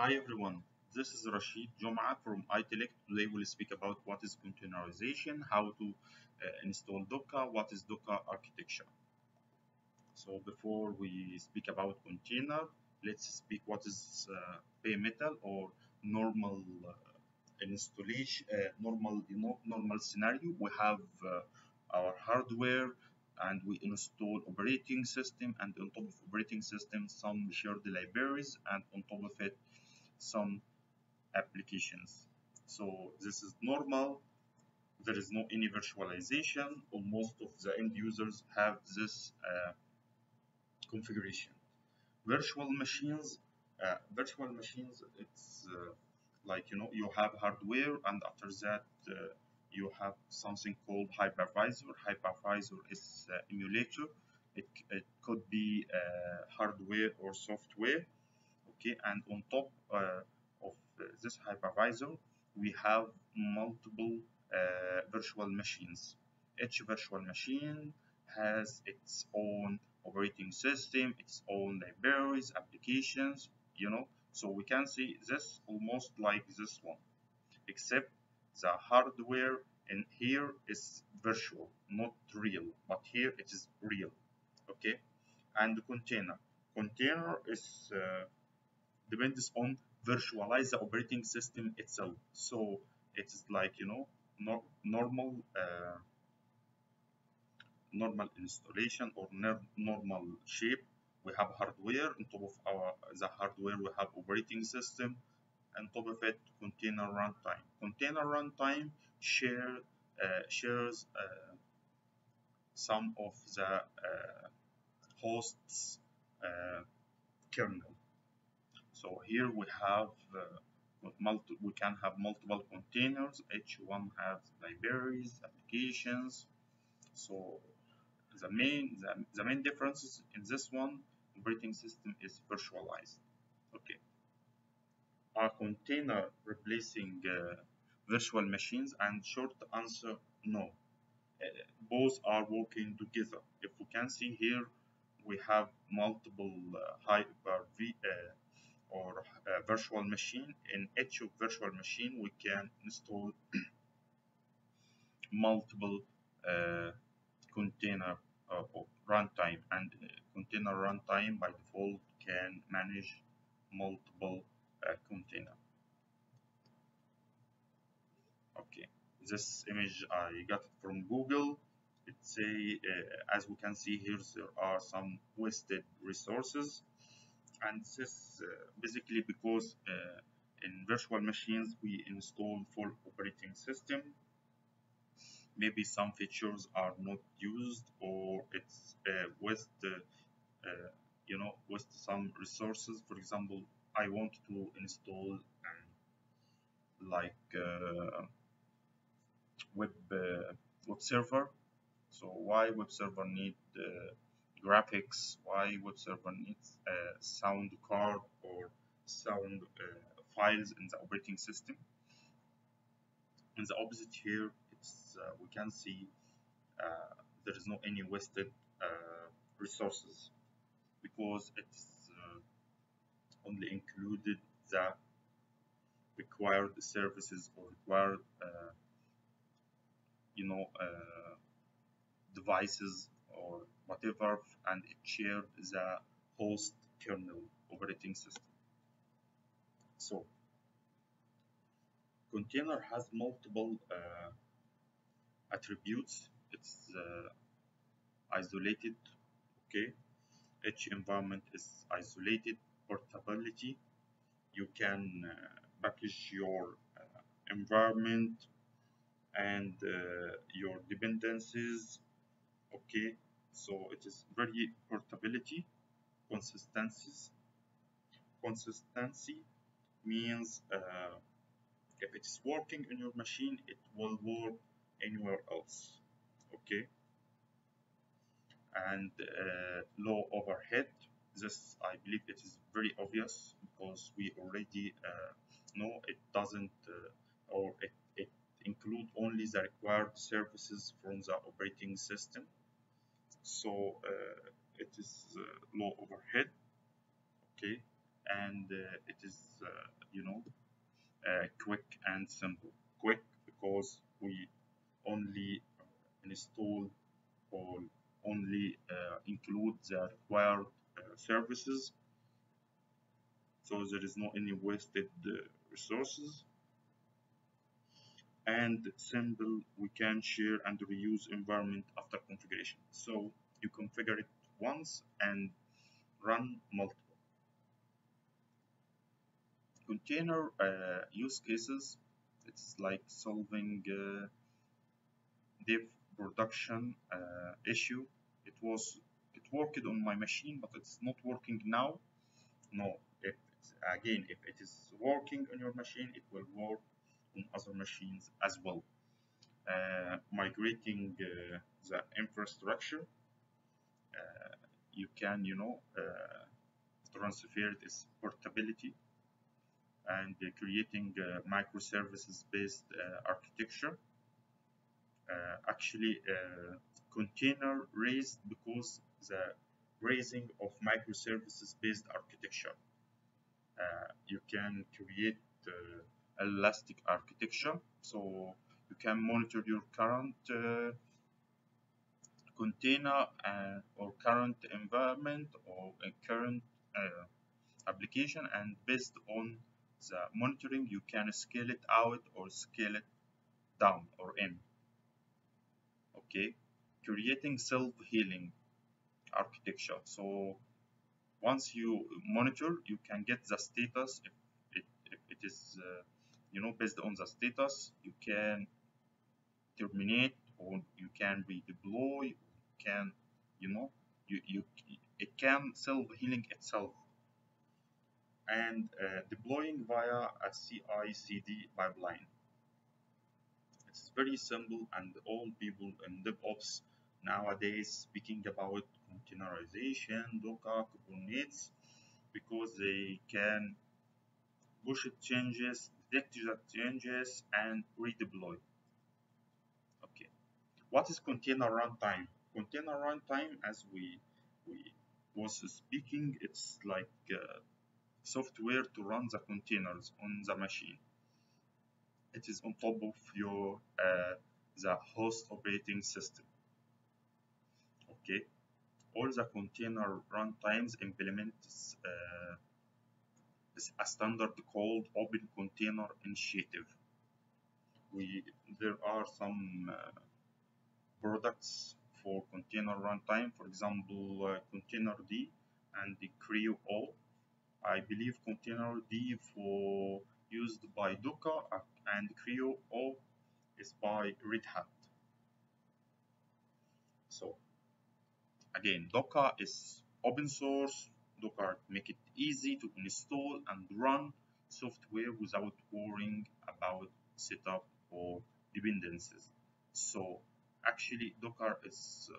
Hi everyone, this is Rashid Jum'a from Untitled. Today we'll speak about what is containerization, how to install Docker, what is Docker architecture. So before we speak about container, let's speak what is bare metal or normal installation, normal scenario. We have our hardware and we install operating system, and on top of operating system some shared libraries, and on top of it some applications. So this is normal. There is no any virtualization, or most of the end users have this configuration. Virtual machines, it's like you have hardware, and after that you have something called hypervisor. Hypervisor is emulator. It could be hardware or software. Okay, and on top of this hypervisor we have multiple virtual machines. Each virtual machine has its own operating system, its own libraries, applications, so we can see this almost like this one, except the hardware in here is virtual, not real, but here it is real. Okay, and the container is depends on virtualize the operating system itself. So it is like normal installation or normal shape. We have hardware. On top of the hardware we have operating system. On top of it container runtime. Container runtime shares some of the host's kernel. So here we have we can have multiple containers. Each one has libraries, applications. So the main differences in this one, operating system is virtualized. Okay, are container replacing virtual machines? And short answer, no. Both are working together. If we can see here, we have multiple Hyper-V or virtual machine. In each virtual machine we can install multiple container or runtime, and container runtime by default can manage multiple container. Okay, this image I got it from Google. It say as we can see here, there are some wasted resources, and this basically because in virtual machines we install full operating system. Maybe some features are not used, or it's waste some resources. For example, I want to install like web web server. So why web server need graphics? Why web server needs sound card or sound files in the operating system? In the opposite here, it's we can see there is no any wasted resources, because it's only included the required services or required devices or whatever, and it shared the host kernel operating system. So container has multiple attributes. It's isolated. Okay, each environment is isolated. Portability, you can package your environment and your dependencies. Okay, so it is very portability. Consistency means if it's working in your machine, it will work anywhere else. Okay, and low overhead. This I believe it is very obvious, because we already know it doesn't or it include only the required services from the operating system. So it is low overhead. Okay, and it is you know quick and simple. Quick because we only install or only include the required services, so there is no any wasted resources. And simple, we can share and reuse environment after configuration. So you configure it once and run multiple. Container use cases, it's like solving dev production issue. It worked on my machine, but it's not working now. No, again, if it is working on your machine, it will work on other machines as well. Migrating the infrastructure, you can, transfer its portability, and creating microservices based architecture. Actually, container raised because the raising of microservices based architecture. You can create elastic architecture, so you can monitor your current container or current environment or a current application, and based on the monitoring you can scale it out or scale it down or in. Okay, creating self-healing architecture. So once you monitor, you can get the status. If it is based on the status, you can terminate or you can redeploy. You can, you know, you it can self-healing itself, and deploying via a CI/CD pipeline. It's very simple, and all people in DevOps nowadays speaking about containerization, Docker, Kubernetes, because they can push it changes, detect the changes, and redeploy. Okay, what is container runtime? Container runtime, as we was speaking, it's like software to run the containers on the machine. It is on top of your the host operating system. Okay, all the container runtimes implements a standard called Open Container Initiative. We There are some products for container runtime, for example, Containerd and the Creo. I believe Containerd for used by Docker and Creo is by Red Hat. So again, Docker is open source. Docker make it easy to install and run software without worrying about setup or dependencies. So actually, Docker is